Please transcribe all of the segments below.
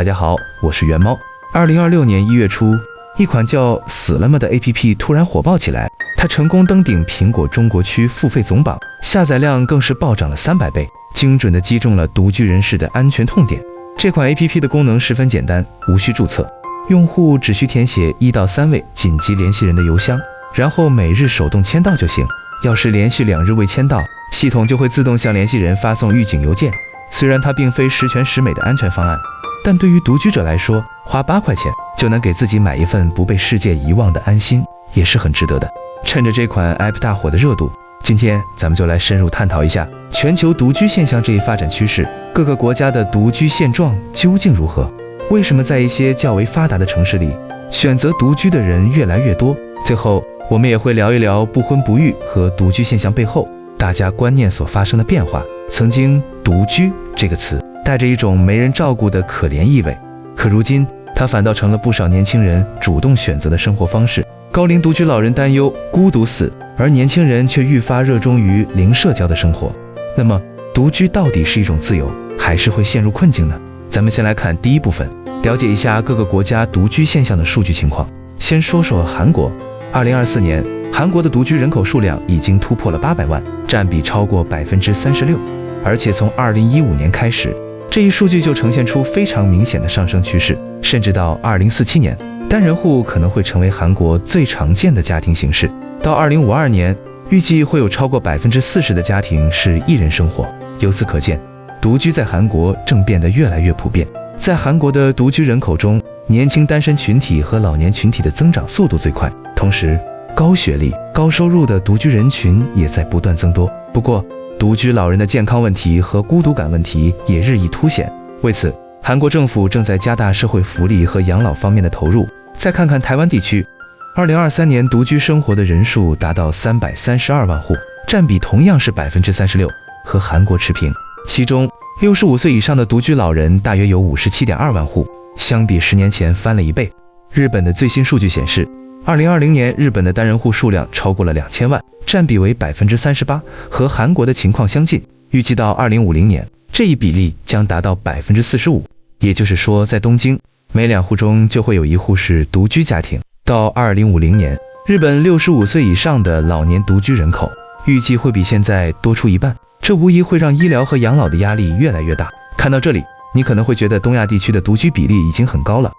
大家好，我是元猫。2026年1月初，一款叫死了吗的 APP 突然火爆起来，它成功登顶苹果中国区付费总榜，下载量更是暴涨了300倍，精准地击中了独居人士的安全痛点。这款 APP 的功能十分简单，无需注册，用户只需填写1到3位紧急联系人的邮箱，然后每日手动签到就行。要是连续2日未签到，系统就会自动向联系人发送预警邮件。虽然它并非十全十美的安全方案，但对于独居者来说，花8块钱就能给自己买一份不被世界遗忘的安心，也是很值得的。趁着这款 App 大火的热度，今天咱们就来深入探讨一下全球独居现象这一发展趋势，各个国家的独居现状究竟如何？为什么在一些较为发达的城市里，选择独居的人越来越多？最后，我们也会聊一聊不婚不育和独居现象背后大家观念所发生的变化。曾经独居这个词带着一种没人照顾的可怜意味，可如今它反倒成了不少年轻人主动选择的生活方式。高龄独居老人担忧孤独死，而年轻人却愈发热衷于零社交的生活。那么独居到底是一种自由，还是会陷入困境呢？咱们先来看第一部分，了解一下各个国家独居现象的数据情况。先说说韩国，2024年韩国的独居人口数量已经突破了800万，占比超过36%，而且从2015年开始，这一数据就呈现出非常明显的上升趋势，甚至到2047年，单人户可能会成为韩国最常见的家庭形式。到2052年，预计会有超过40%的家庭是一人生活。由此可见，独居在韩国正变得越来越普遍。在韩国的独居人口中，年轻单身群体和老年群体的增长速度最快，同时高学历、高收入的独居人群也在不断增多。不过，独居老人的健康问题和孤独感问题也日益凸显。为此，韩国政府正在加大社会福利和养老方面的投入。再看看台湾地区，2023年独居生活的人数达到332万户，占比同样是36%，和韩国持平。其中65岁以上的独居老人大约有57.2万户，相比10年前翻了1倍。日本的最新数据显示，2020年日本的单人户数量超过了2000万，占比为38%，和韩国的情况相近。预计到2050年，这一比例将达到45%。也就是说，在东京，每2户中就会有1户是独居家庭。到2050年，日本65岁以上的老年独居人口预计会比现在多出1半，这无疑会让医疗和养老的压力越来越大。看到这里，你可能会觉得东亚地区的独居比例已经很高了，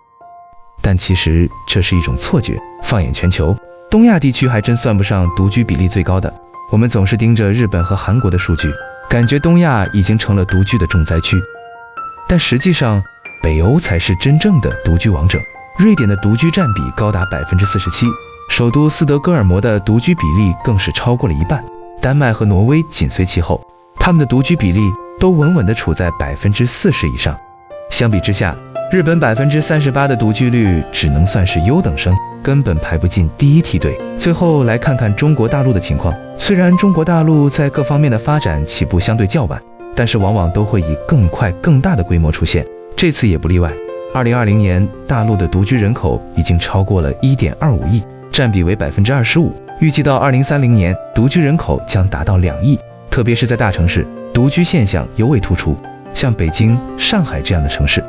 但其实这是一种错觉。放眼全球，东亚地区还真算不上独居比例最高的。我们总是盯着日本和韩国的数据，感觉东亚已经成了独居的重灾区。但实际上，北欧才是真正的独居王者。瑞典的独居占比高达47%，首都斯德哥尔摩的独居比例更是超过了1半。丹麦和挪威紧随其后，他们的独居比例都稳稳地处在40%以上。相比之下，日本38%的独居率只能算是优等生，根本排不进第一梯队。最后来看看中国大陆的情况，虽然中国大陆在各方面的发展起步相对较晚，但是往往都会以更快更大的规模出现，这次也不例外。2020年，大陆的独居人口已经超过了1.25亿，占比为25%。预计到2030年，独居人口将达到2亿。特别是在大城市，独居现象尤为突出，像北京、上海这样的城市，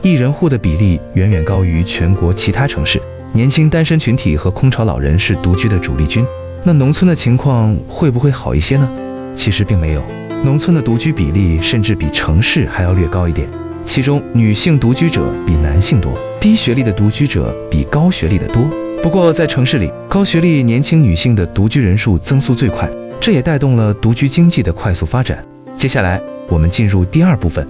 一人户的比例远远高于全国其他城市。年轻单身群体和空巢老人是独居的主力军。那农村的情况会不会好一些呢？其实并没有，农村的独居比例甚至比城市还要略高一点。其中女性独居者比男性多，低学历的独居者比高学历的多。不过在城市里，高学历年轻女性的独居人数增速最快，这也带动了独居经济的快速发展。接下来我们进入第2部分，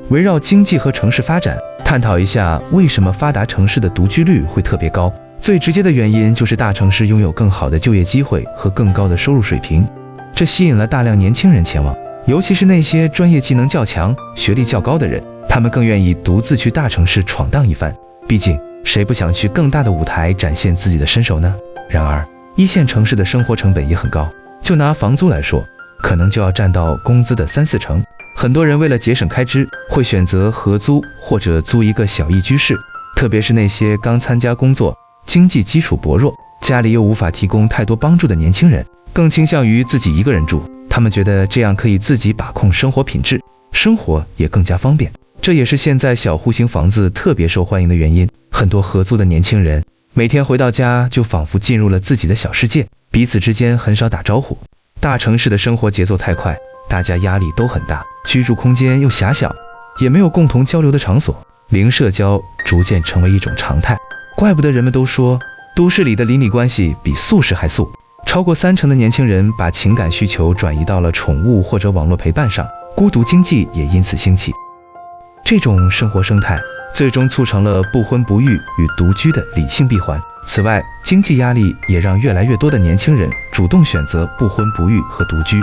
围绕经济和城市发展，探讨一下为什么发达城市的独居率会特别高。最直接的原因就是大城市拥有更好的就业机会和更高的收入水平，这吸引了大量年轻人前往，尤其是那些专业技能较强、学历较高的人，他们更愿意独自去大城市闯荡一番。毕竟谁不想去更大的舞台展现自己的身手呢？然而1线城市的生活成本也很高，就拿房租来说，可能就要占到工资的3-4成。很多人为了节省开支，会选择合租或者租一个小一居室，特别是那些刚参加工作、经济基础薄弱，家里又无法提供太多帮助的年轻人，更倾向于自己一个人住。他们觉得这样可以自己把控生活品质，生活也更加方便。这也是现在小户型房子特别受欢迎的原因。很多合租的年轻人每天回到家就仿佛进入了自己的小世界，彼此之间很少打招呼。大城市的生活节奏太快，大家压力都很大，居住空间又狭小，也没有共同交流的场所，零社交逐渐成为一种常态。怪不得人们都说，都市里的邻里关系比素食还素。超过30%的年轻人把情感需求转移到了宠物或者网络陪伴上，孤独经济也因此兴起。这种生活生态最终促成了不婚不育与独居的理性闭环。此外，经济压力也让越来越多的年轻人主动选择不婚不育和独居。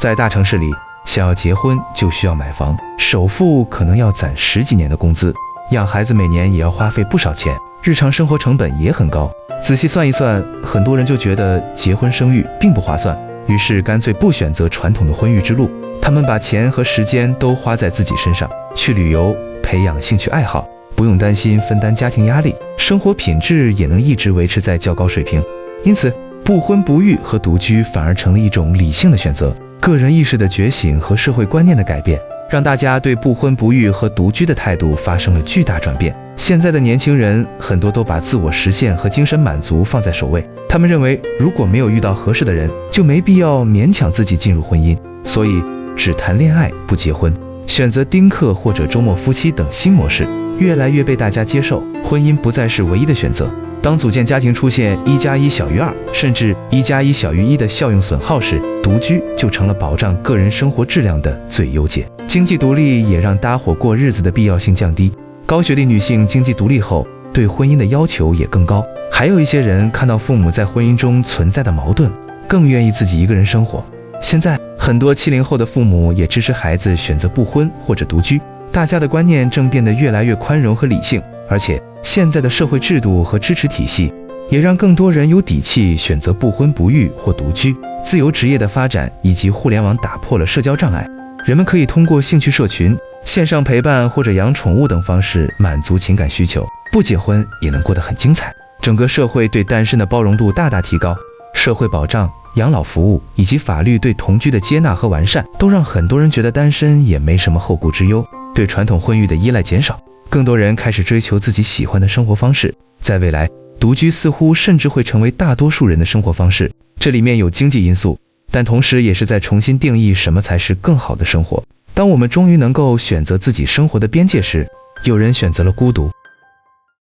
在大城市里，想要结婚就需要买房，首付可能要攒10几年的工资，养孩子每年也要花费不少钱，日常生活成本也很高。仔细算一算，很多人就觉得结婚生育并不划算，于是干脆不选择传统的婚育之路。他们把钱和时间都花在自己身上，去旅游，培养兴趣爱好，不用担心分担家庭压力，生活品质也能一直维持在较高水平。因此，不婚不育和独居反而成了一种理性的选择。个人意识的觉醒和社会观念的改变，让大家对不婚不育和独居的态度发生了巨大转变。现在的年轻人很多都把自我实现和精神满足放在首位，他们认为如果没有遇到合适的人，就没必要勉强自己进入婚姻，所以只谈恋爱不结婚，选择丁克或者周末夫妻等新模式越来越被大家接受。婚姻不再是唯一的选择，当组建家庭出现1+1小于2，甚至1+1小于1的效用损耗时，独居就成了保障个人生活质量的最优解。经济独立也让搭伙过日子的必要性降低，高学历女性经济独立后，对婚姻的要求也更高。还有一些人看到父母在婚姻中存在的矛盾，更愿意自己一个人生活。现在很多70后的父母也支持孩子选择不婚或者独居，大家的观念正变得越来越宽容和理性，而且现在的社会制度和支持体系也让更多人有底气选择不婚不育或独居。自由职业的发展以及互联网打破了社交障碍，人们可以通过兴趣社群、线上陪伴或者养宠物等方式满足情感需求，不结婚也能过得很精彩。整个社会对单身的包容度大大提高，社会保障、养老服务以及法律对同居的接纳和完善，都让很多人觉得单身也没什么后顾之忧，对传统婚育的依赖减少，更多人开始追求自己喜欢的生活方式。在未来，独居似乎甚至会成为大多数人的生活方式，这里面有经济因素，但同时也是在重新定义什么才是更好的生活。当我们终于能够选择自己生活的边界时，有人选择了孤独，